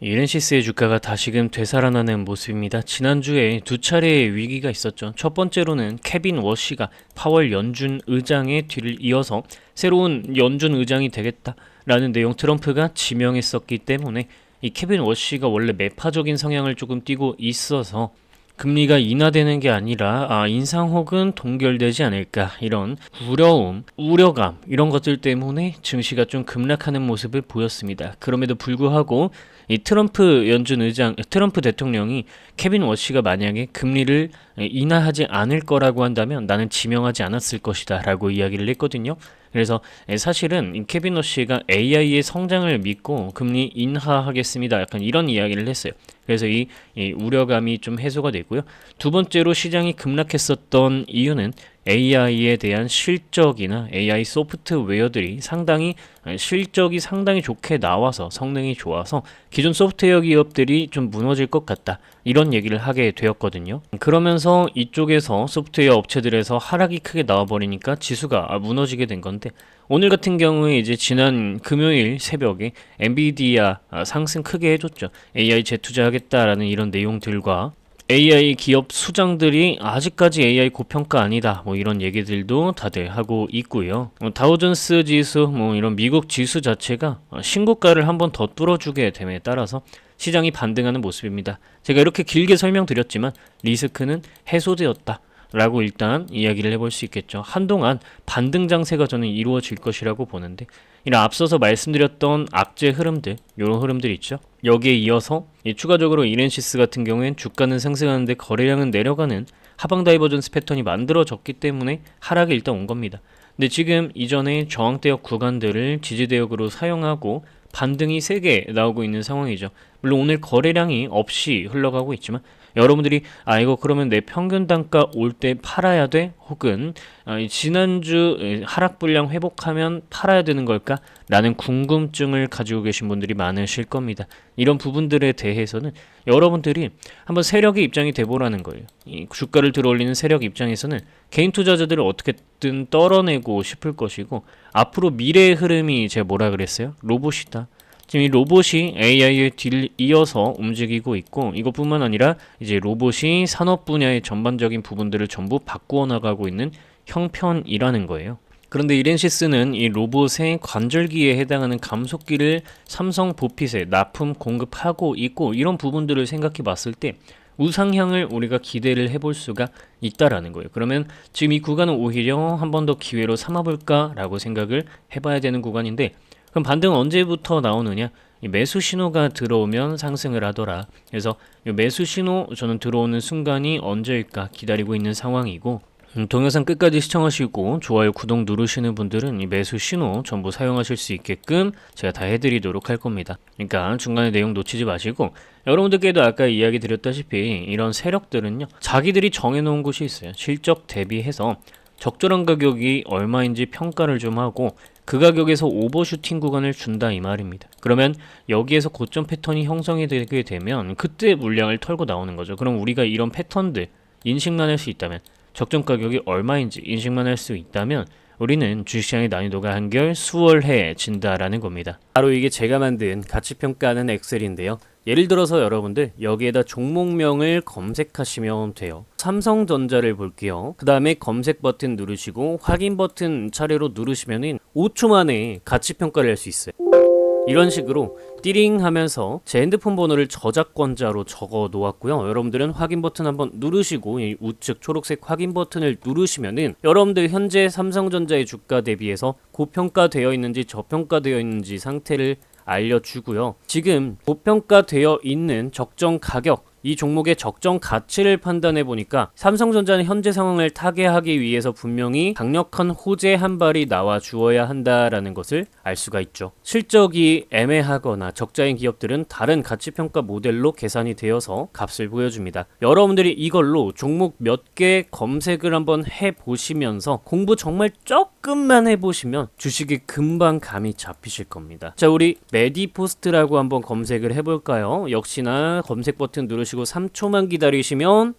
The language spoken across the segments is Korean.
이렌시스의 주가가 다시금 되살아나는 모습입니다. 지난주에 두 차례의 위기가 있었죠. 첫 번째로는 케빈 워시가 파월 연준 의장의 뒤를 이어서 새로운 연준 의장이 되겠다라는 내용 트럼프가 지명했었기 때문에 이 케빈 워시가 원래 매파적인 성향을 조금 띠고 있어서 금리가 인하되는 게 아니라 인상 혹은 동결되지 않을까 이런 두려움, 우려감 이런 것들 때문에 증시가 좀 급락하는 모습을 보였습니다. 그럼에도 불구하고 이 트럼프 대통령이 케빈 워시가 만약에 금리를 인하하지 않을 거라고 한다면 나는 지명하지 않았을 것이다 라고 이야기를 했거든요. 그래서 사실은 케빈 워시가 AI의 성장을 믿고 금리 인하하겠습니다. 약간 이런 이야기를 했어요. 그래서 이 우려감이 좀 해소가 되고요. 두 번째로 시장이 급락했었던 이유는 AI에 대한 실적이나 AI 소프트웨어들이 실적이 상당히 좋게 나와서 성능이 좋아서 기존 소프트웨어 기업들이 좀 무너질 것 같다. 이런 얘기를 하게 되었거든요. 그러면서 이쪽에서 소프트웨어 업체들에서 하락이 크게 나와버리니까 지수가 무너지게 된 건데 오늘 같은 경우에 이제 지난 금요일 새벽에 엔비디아 상승 크게 해줬죠. AI 재투자하겠다라는 이런 내용들과 AI 기업 수장들이 아직까지 AI 고평가 아니다 뭐 이런 얘기들도 다들 하고 있고요. 다우존스 지수 뭐 이런 미국 지수 자체가 신고가를 한번 더 뚫어주게 됨에 따라서 시장이 반등하는 모습입니다. 제가 이렇게 길게 설명드렸지만 리스크는 해소되었다 라고 일단 이야기를 해볼 수 있겠죠. 한동안 반등 장세가 저는 이루어질 것이라고 보는데 이런 앞서서 말씀드렸던 악재 흐름들, 이런 흐름들 있죠. 여기에 이어서 추가적으로 이렌시스 같은 경우엔 주가는 상승하는데 거래량은 내려가는 하방 다이버전스 패턴이 만들어졌기 때문에 하락이 일단 온 겁니다. 근데 지금 이전에 저항대역 구간들을 지지대역으로 사용하고 반등이 세게 나오고 있는 상황이죠. 물론 오늘 거래량이 없이 흘러가고 있지만 여러분들이 이거 그러면 내 평균 단가 올 때 팔아야 돼? 혹은 지난주 하락 불량 회복하면 팔아야 되는 걸까? 라는 궁금증을 가지고 계신 분들이 많으실 겁니다. 이런 부분들에 대해서는 여러분들이 한번 세력의 입장이 돼보라는 거예요. 이 주가를 들어올리는 세력 입장에서는 개인 투자자들을 어떻게든 떨어내고 싶을 것이고 앞으로 미래의 흐름이 제가 뭐라 그랬어요? 로봇이다. 지금 이 로봇이 AI에 뒤를 이어서 움직이고 있고 이것뿐만 아니라 이제 로봇이 산업 분야의 전반적인 부분들을 전부 바꾸어 나가고 있는 형편이라는 거예요. 그런데 이렌시스는 이 로봇의 관절기에 해당하는 감속기를 삼성 보핏에 납품 공급하고 있고 이런 부분들을 생각해 봤을 때 우상향을 우리가 기대를 해볼 수가 있다라는 거예요. 그러면 지금 이 구간은 오히려 한 번 더 기회로 삼아볼까라고 생각을 해봐야 되는 구간인데 그럼 반등은 언제부터 나오느냐? 이 매수 신호가 들어오면 상승을 하더라. 그래서 이 매수 신호 저는 들어오는 순간이 언제일까 기다리고 있는 상황이고 동영상 끝까지 시청하시고 좋아요, 구독 누르시는 분들은 이 매수 신호 전부 사용하실 수 있게끔 제가 다 해드리도록 할 겁니다. 그러니까 중간에 내용 놓치지 마시고 여러분들께도 아까 이야기 드렸다시피 이런 세력들은요 자기들이 정해놓은 곳이 있어요. 실적 대비해서 적절한 가격이 얼마인지 평가를 좀 하고 그 가격에서 오버슈팅 구간을 준다 이 말입니다. 그러면 여기에서 고점 패턴이 형성이 되게 되면 그때 물량을 털고 나오는 거죠. 그럼 우리가 이런 패턴들 인식만 할 수 있다면 적정 가격이 얼마인지 인식만 할 수 있다면 우리는 주식시장의 난이도가 한결 수월해진다라는 겁니다. 바로 이게 제가 만든 가치평가하는 엑셀인데요. 예를 들어서 여러분들 여기에다 종목명을 검색하시면 돼요. 삼성전자를 볼게요. 그 다음에 검색 버튼 누르시고 확인 버튼 차례로 누르시면 5초 만에 가치평가를 할 수 있어요. 이런 식으로 띠링 하면서 제 핸드폰 번호를 저작권자로 적어 놓았고요. 여러분들은 확인 버튼 한번 누르시고 이 우측 초록색 확인 버튼을 누르시면은 여러분들 현재 삼성전자의 주가 대비해서 고평가되어 있는지 저평가되어 있는지 상태를 알려주고요. 지금 고평가되어 있는 적정 가격 이 종목의 적정 가치를 판단해 보니까 삼성전자는 현재 상황을 타개하기 위해서 분명히 강력한 호재 한 발이 나와 주어야 한다라는 것을 알 수가 있죠. 실적이 애매하거나 적자인 기업들은 다른 가치평가 모델로 계산이 되어서 값을 보여줍니다. 여러분들이 이걸로 종목 몇 개 검색을 한번 해보시면서 공부 정말 조금만 해보시면 주식이 금방 감이 잡히실 겁니다. 자, 우리 메디포스트라고 한번 검색을 해볼까요? 역시나 검색 버튼 누르시고 3초만 기다리시면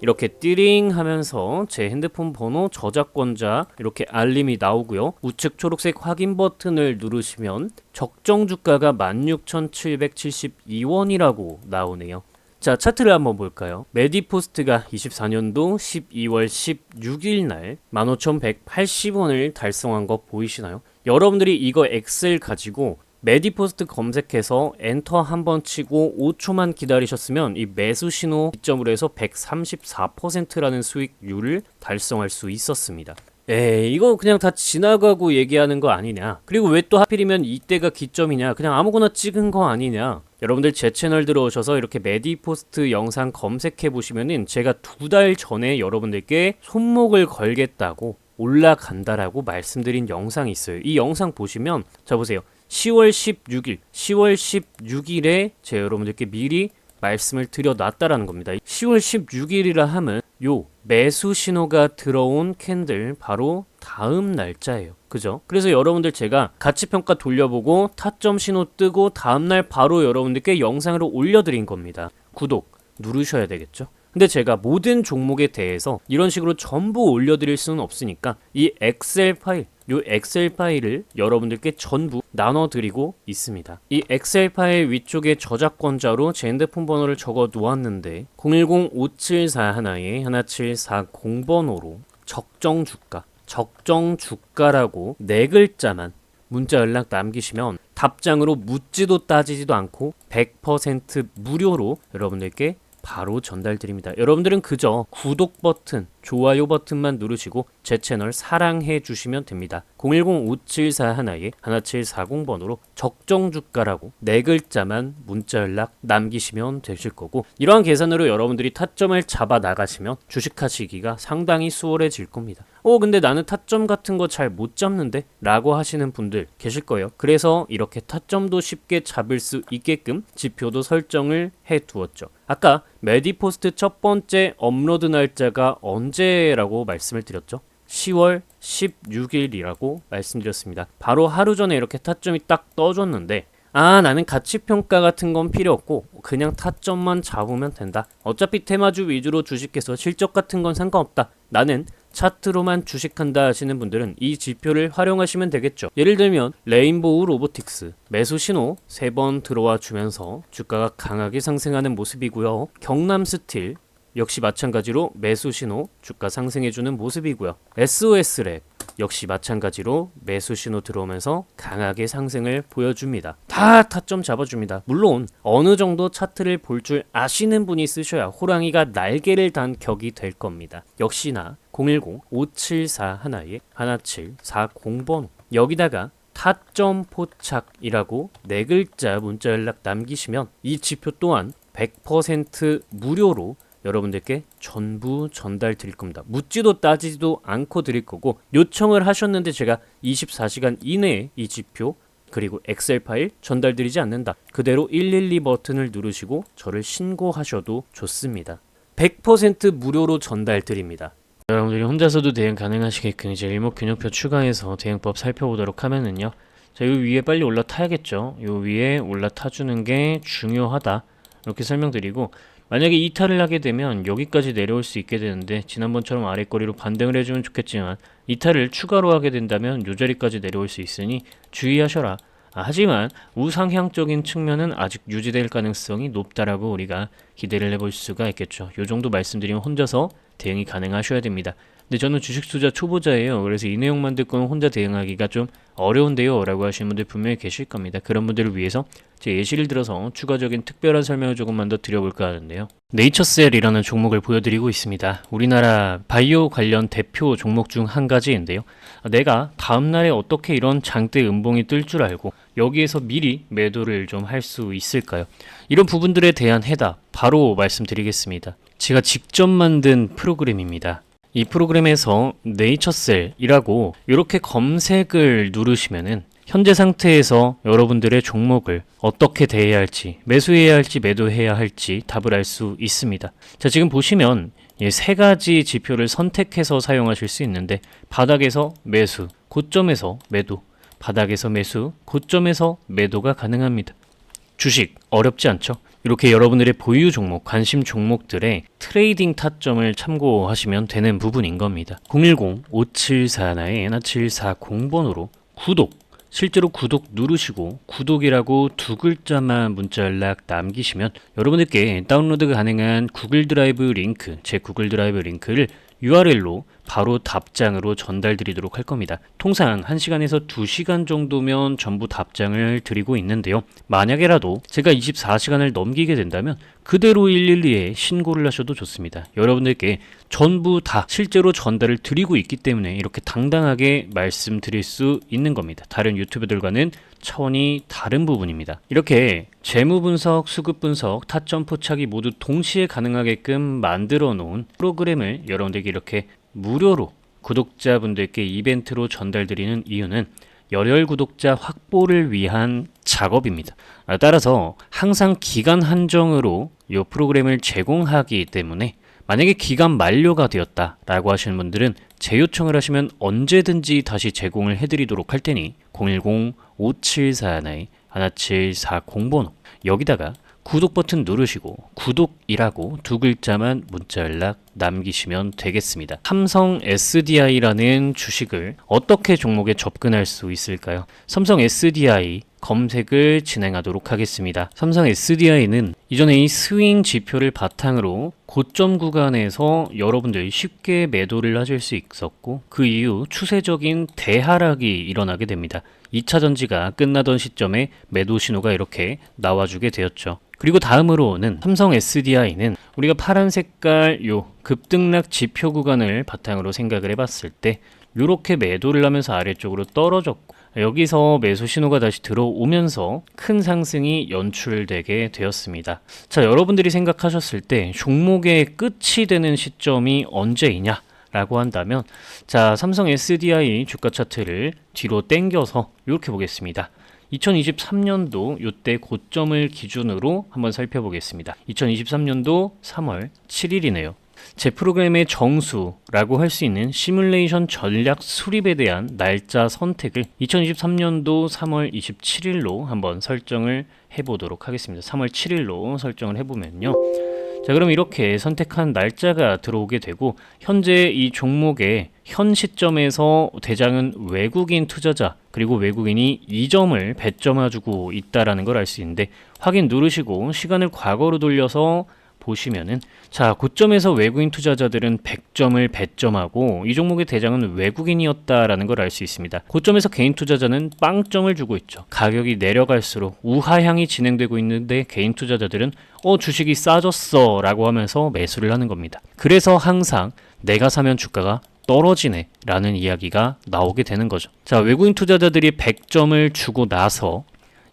이렇게 띠링 하면서 제 핸드폰 번호 저작권자 이렇게 알림이 나오고요. 우측 초록색 확인 버튼을 누르시면 적정 주가가 16,772원이라고 나오네요. 자, 차트를 한번 볼까요? 메디포스트가 24년도 12월 16일 날 15,180원을 달성한 거 보이시나요? 여러분들이 이거 엑셀 가지고 메디포스트 검색해서 엔터 한번 치고 5초만 기다리셨으면 이 매수 신호 기점으로 해서 134%라는 수익률을 달성할 수 있었습니다. 에이, 이거 그냥 다 지나가고 얘기하는 거 아니냐? 그리고 왜 또 하필이면 이때가 기점이냐? 그냥 아무거나 찍은 거 아니냐? 여러분들 제 채널 들어오셔서 이렇게 메디포스트 영상 검색해 보시면은 제가 2달 전에 여러분들께 손목을 걸겠다고 올라간다라고 말씀드린 영상이 있어요. 이 영상 보시면 자 보세요. 10월 16일에 제가 여러분들께 미리 말씀을 드려놨다라는 겁니다. 10월 16일이라 하면 요 매수 신호가 들어온 캔들 바로 다음 날짜예요. 그죠? 그래서 여러분들 제가 가치평가 돌려보고 타점 신호 뜨고 다음날 바로 여러분들께 영상으로 올려드린 겁니다. 구독 누르셔야 되겠죠? 근데 제가 모든 종목에 대해서 이런 식으로 전부 올려드릴 수는 없으니까 이 엑셀 파일을 여러분들께 전부 나눠드리고 있습니다. 이 엑셀 파일 위쪽에 저작권자로 제 핸드폰 번호를 적어 놓았는데 010-5741-1740번호로 적정 주가라고 4글자만 문자 연락 남기시면 답장으로 묻지도 따지지도 않고 100% 무료로 여러분들께 바로 전달드립니다. 여러분들은 그저 구독 버튼, 좋아요 버튼만 누르시고 제 채널 사랑해 주시면 됩니다. 010-5741-1740번호로 적정 주가라고 4글자만 문자 연락 남기시면 되실 거고, 이러한 계산으로 여러분들이 타점을 잡아 나가시면 주식하시기가 상당히 수월해질 겁니다. 근데 나는 타점 같은 거 잘 못 잡는데? 라고 하시는 분들 계실 거예요. 그래서 이렇게 타점도 쉽게 잡을 수 있게끔 지표도 설정을 해 두었죠. 아까 메디포스트 첫 번째 업로드 날짜가 언제라고 말씀을 드렸죠? 10월 16일이라고 말씀드렸습니다. 바로 하루 전에 이렇게 타점이 딱 떠줬는데 나는 가치평가 같은 건 필요 없고 그냥 타점만 잡으면 된다. 어차피 테마주 위주로 주식해서 실적 같은 건 상관없다. 나는 차트로만 주식한다 하시는 분들은 이 지표를 활용하시면 되겠죠. 예를 들면 레인보우 로보틱스 매수 신호 3번 들어와 주면서 주가가 강하게 상승하는 모습이고요. 경남스틸 역시 마찬가지로 매수 신호 주가 상승해주는 모습이고요. SOS랩 역시 마찬가지로 매수 신호 들어오면서 강하게 상승을 보여줍니다. 다 타점 잡아줍니다. 물론 어느 정도 차트를 볼 줄 아시는 분이 쓰셔야 호랑이가 날개를 단 격이 될 겁니다. 역시나 010-5741-1740번호 여기다가 타점 포착이라고 4글자 문자 연락 남기시면 이 지표 또한 100% 무료로 여러분들께 전부 전달 드릴 겁니다. 묻지도 따지지도 않고 드릴 거고, 요청을 하셨는데 제가 24시간 이내에 이 지표 그리고 엑셀 파일 전달 드리지 않는다. 그대로 112 버튼을 누르시고 저를 신고하셔도 좋습니다. 100% 무료로 전달 드립니다. 여러분들이 혼자서도 대응 가능하시게끔 이제 일목균형표 추가해서 대응법 살펴보도록 하면은요. 자, 요 위에 빨리 올라타야겠죠. 요 위에 올라타주는 게 중요하다. 이렇게 설명드리고, 만약에 이탈을 하게 되면 여기까지 내려올 수 있게 되는데 지난번처럼 아랫거리로 반등을 해주면 좋겠지만 이탈을 추가로 하게 된다면 요 자리까지 내려올 수 있으니 주의하셔라. 하지만 우상향적인 측면은 아직 유지될 가능성이 높다라고 우리가 기대를 해볼 수가 있겠죠. 요 정도 말씀드리면 혼자서 대응이 가능하셔야 됩니다. 근데 저는 주식 투자 초보자예요. 그래서 이 내용만 듣고는 혼자 대응하기가 좀 어려운데요 라고 하시는 분들 분명히 계실 겁니다. 그런 분들을 위해서 제 예시를 들어서 추가적인 특별한 설명을 조금만 더 드려볼까 하는데요. 네이처셀이라는 종목을 보여드리고 있습니다. 우리나라 바이오 관련 대표 종목 중 한 가지인데요. 내가 다음날에 어떻게 이런 장대 음봉이 뜰 줄 알고 여기에서 미리 매도를 좀 할 수 있을까요? 이런 부분들에 대한 해답 바로 말씀드리겠습니다. 제가 직접 만든 프로그램입니다. 이 프로그램에서 네이처셀이라고 이렇게 검색을 누르시면은 현재 상태에서 여러분들의 종목을 어떻게 대해야 할지, 매수해야 할지 매도해야 할지 답을 알 수 있습니다. 자, 지금 보시면 3가지 지표를 선택해서 사용하실 수 있는데 바닥에서 매수, 고점에서 매도, 바닥에서 매수, 고점에서 매도가 가능합니다. 주식 어렵지 않죠? 이렇게 여러분들의 보유 종목, 관심 종목들의 트레이딩 타점을 참고하시면 되는 부분인 겁니다. 010-5741-1740번으로 구독, 실제로 구독 누르시고 구독이라고 두 글자만 문자 연락 남기시면 여러분들께 다운로드 가능한 구글 드라이브 링크, 제 구글 드라이브 링크를 URL로 바로 답장으로 전달드리도록 할 겁니다. 통상 1시간에서 2시간 정도면 전부 답장을 드리고 있는데요. 만약에라도 제가 24시간을 넘기게 된다면 그대로 112에 신고를 하셔도 좋습니다. 여러분들께 전부 다 실제로 전달을 드리고 있기 때문에 이렇게 당당하게 말씀드릴 수 있는 겁니다. 다른 유튜버들과는 차원이 다른 부분입니다. 이렇게 재무 분석, 수급 분석, 타점 포착이 모두 동시에 가능하게끔 만들어 놓은 프로그램을 여러분들께 이렇게 무료로 구독자분들께 이벤트로 전달드리는 이유는 열혈 구독자 확보를 위한 작업입니다. 따라서 항상 기간 한정으로 이 프로그램을 제공하기 때문에 만약에 기간 만료가 되었다라고 하시는 분들은 재요청을 하시면 언제든지 다시 제공을 해드리도록 할 테니 010-5741-1740번호 여기다가 구독 버튼 누르시고 구독이라고 두 글자만 문자 연락 남기시면 되겠습니다. 삼성 SDI라는 주식을 어떻게 종목에 접근할 수 있을까요? 삼성 SDI 검색을 진행하도록 하겠습니다. 삼성 SDI는 이전에 이 스윙 지표를 바탕으로 고점 구간에서 여러분들이 쉽게 매도를 하실 수 있었고 그 이후 추세적인 대하락이 일어나게 됩니다. 2차 전지가 끝나던 시점에 매도 신호가 이렇게 나와주게 되었죠. 그리고 다음으로는 삼성 SDI는 우리가 파란 색깔 요 급등락 지표 구간을 바탕으로 생각을 해봤을 때 이렇게 매도를 하면서 아래쪽으로 떨어졌고 여기서 매수 신호가 다시 들어오면서 큰 상승이 연출되게 되었습니다. 자, 여러분들이 생각하셨을 때 종목의 끝이 되는 시점이 언제이냐? 라고 한다면 자, 삼성 SDI 주가 차트를 뒤로 당겨서 이렇게 보겠습니다. 2023년도 이때 고점을 기준으로 한번 살펴보겠습니다. 2023년도 3월 7일이네요. 제 프로그램의 정수라고 할 수 있는 시뮬레이션 전략 수립에 대한 날짜 선택을 2023년도 3월 27일로 한번 설정을 해보도록 하겠습니다. 3월 7일로 설정을 해보면요. 자, 그럼 이렇게 선택한 날짜가 들어오게 되고 현재 이 종목의 현 시점에서 대장은 외국인 투자자 그리고 외국인이 2점을 배점해주고 있다라는 걸 알 수 있는데 확인 누르시고 시간을 과거로 돌려서 보시면은 자, 고점에서 외국인 투자자들은 100점을 배점하고 이 종목의 대장은 외국인이었다라는 걸 알 수 있습니다. 고점에서 개인 투자자는 빵점을 주고 있죠. 가격이 내려갈수록 우하향이 진행되고 있는데 개인 투자자들은 주식이 싸졌어 라고 하면서 매수를 하는 겁니다. 그래서 항상 내가 사면 주가가 떨어지네 라는 이야기가 나오게 되는 거죠. 자, 외국인 투자자들이 100점을 주고 나서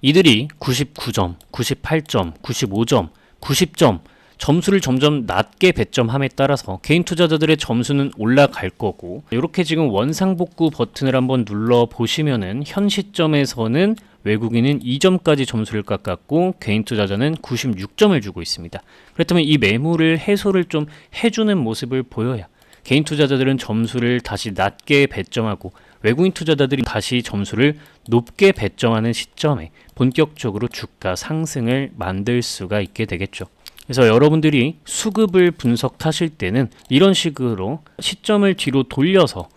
이들이 99점, 98점, 95점, 90점 점수를 점점 낮게 배점함에 따라서 개인 투자자들의 점수는 올라갈 거고 이렇게 지금 원상복구 버튼을 한번 눌러 보시면은 현 시점에서는 외국인은 2점까지 점수를 깎았고 개인 투자자는 96점을 주고 있습니다. 그렇다면 이 매물을 해소를 좀 해주는 모습을 보여야 개인 투자자들은 점수를 다시 낮게 배점하고 외국인 투자자들이 다시 점수를 높게 배점하는 시점에 본격적으로 주가 상승을 만들 수가 있게 되겠죠. 그래서 여러분들이 수급을 분석하실 때는 이런 식으로 시점을 뒤로 돌려서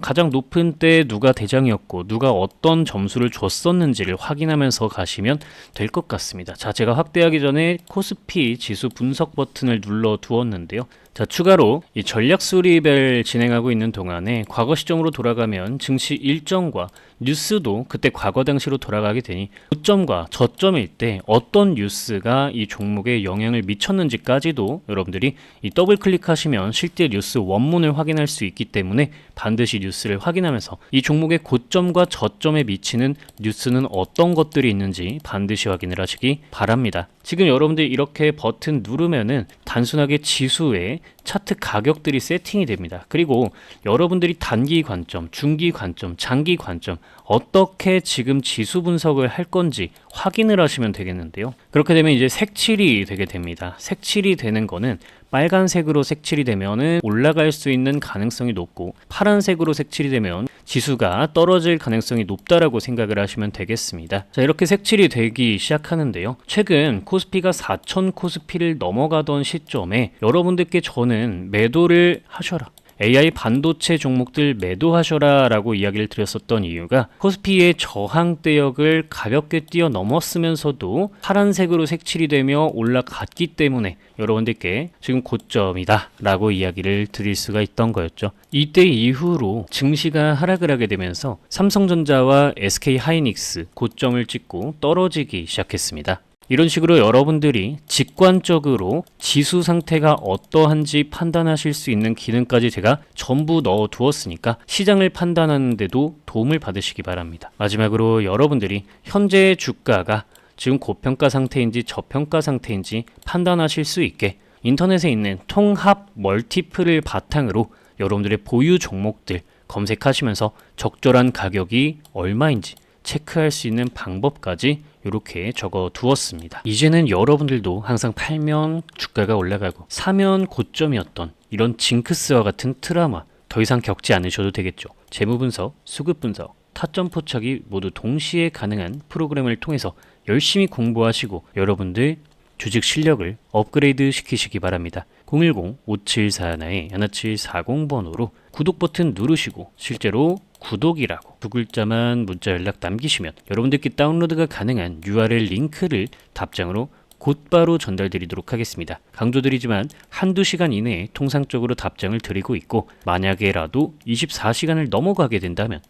가장 높은 때 누가 대장이었고 누가 어떤 점수를 줬었는지를 확인하면서 가시면 될 것 같습니다. 자, 제가 확대하기 전에 코스피 지수 분석 버튼을 눌러 두었는데요. 자, 추가로 이 전략 수립을 진행하고 있는 동안에 과거 시점으로 돌아가면 증시 일정과 뉴스도 그때 과거 당시로 돌아가게 되니 고점과 저점일 때 어떤 뉴스가 이 종목에 영향을 미쳤는지까지도 여러분들이 이 더블 클릭하시면 실제 뉴스 원문을 확인할 수 있기 때문에 반드시 뉴스를 확인하면서 이 종목의 고점과 저점에 미치는 뉴스는 어떤 것들이 있는지 반드시 확인을 하시기 바랍니다. 지금 여러분들이 이렇게 버튼 누르면은 단순하게 지수에 차트 가격들이 세팅이 됩니다. 그리고 여러분들이 단기 관점, 중기 관점, 장기 관점 어떻게 지금 지수 분석을 할 건지 확인을 하시면 되겠는데요. 그렇게 되면 이제 색칠이 되게 됩니다. 색칠이 되는 거는 빨간색으로 색칠이 되면은 올라갈 수 있는 가능성이 높고 파란색으로 색칠이 되면 지수가 떨어질 가능성이 높다라고 생각을 하시면 되겠습니다. 자, 이렇게 색칠이 되기 시작하는데요. 최근 코스피가 4,000 코스피를 넘어가던 시점에 여러분들께 저는 매도를 하셔라, AI 반도체 종목들 매도하셔라 라고 이야기를 드렸었던 이유가 코스피의 저항대역을 가볍게 뛰어넘었으면서도 파란색으로 색칠이 되며 올라갔기 때문에 여러분들께 지금 고점이다 라고 이야기를 드릴 수가 있던 거였죠. 이때 이후로 증시가 하락을 하게 되면서 삼성전자와 SK하이닉스 고점을 찍고 떨어지기 시작했습니다. 이런 식으로 여러분들이 직관적으로 지수 상태가 어떠한지 판단하실 수 있는 기능까지 제가 전부 넣어 두었으니까 시장을 판단하는 데도 도움을 받으시기 바랍니다. 마지막으로 여러분들이 현재 주가가 지금 고평가 상태인지 저평가 상태인지 판단하실 수 있게 인터넷에 있는 통합 멀티플을 바탕으로 여러분들의 보유 종목들 검색하시면서 적절한 가격이 얼마인지 체크할 수 있는 방법까지 이렇게 적어 두었습니다. 이제는 여러분들도 항상 팔면 주가가 올라가고 사면 고점이었던 이런 징크스와 같은 트라우마 더 이상 겪지 않으셔도 되겠죠. 재무 분석, 수급 분석, 타점 포착이 모두 동시에 가능한 프로그램을 통해서 열심히 공부하시고 여러분들 주식 실력을 업그레이드 시키시기 바랍니다. 010-5741-1740번호로 구독 버튼 누르시고 실제로 구독이라고 두 글자만 문자 연락 남기시면 여러분들께 다운로드가 가능한 URL 링크를 답장으로 곧바로 전달드리도록 하겠습니다. 강조드리지만 한두 시간 이내에 통상적으로 답장을 드리고 있고 만약에라도 24시간을 넘어가게 된다면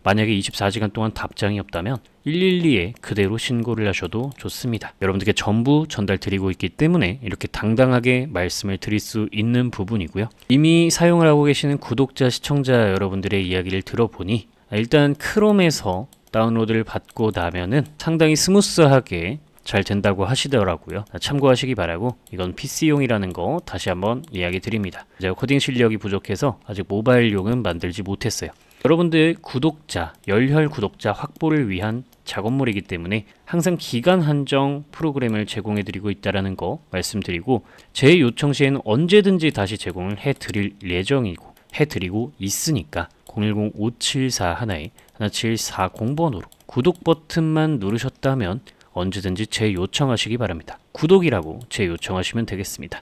만약에 24시간 동안 답장이 없다면 112에 그대로 신고를 하셔도 좋습니다. 여러분들께 전부 전달드리고 있기 때문에 이렇게 당당하게 말씀을 드릴 수 있는 부분이고요. 이미 사용을 하고 계시는 구독자, 시청자 여러분들의 이야기를 들어보니 일단 크롬에서 다운로드를 받고 나면은 상당히 스무스하게 잘 된다고 하시더라고요. 참고하시기 바라고 이건 PC용이라는 거 다시 한번 이야기 드립니다. 제가 코딩 실력이 부족해서 아직 모바일용은 만들지 못했어요. 여러분들 구독자, 열혈 구독자 확보를 위한 작업물이기 때문에 항상 기간 한정 프로그램을 제공해드리고 있다는 거 말씀드리고 제 요청 시에는 언제든지 다시 제공을 해드릴 예정이고 해드리고 있으니까 010-5741-1740번호로 구독 버튼만 누르셨다면 언제든지 재 요청하시기 바랍니다. 구독이라고 재 요청하시면 되겠습니다.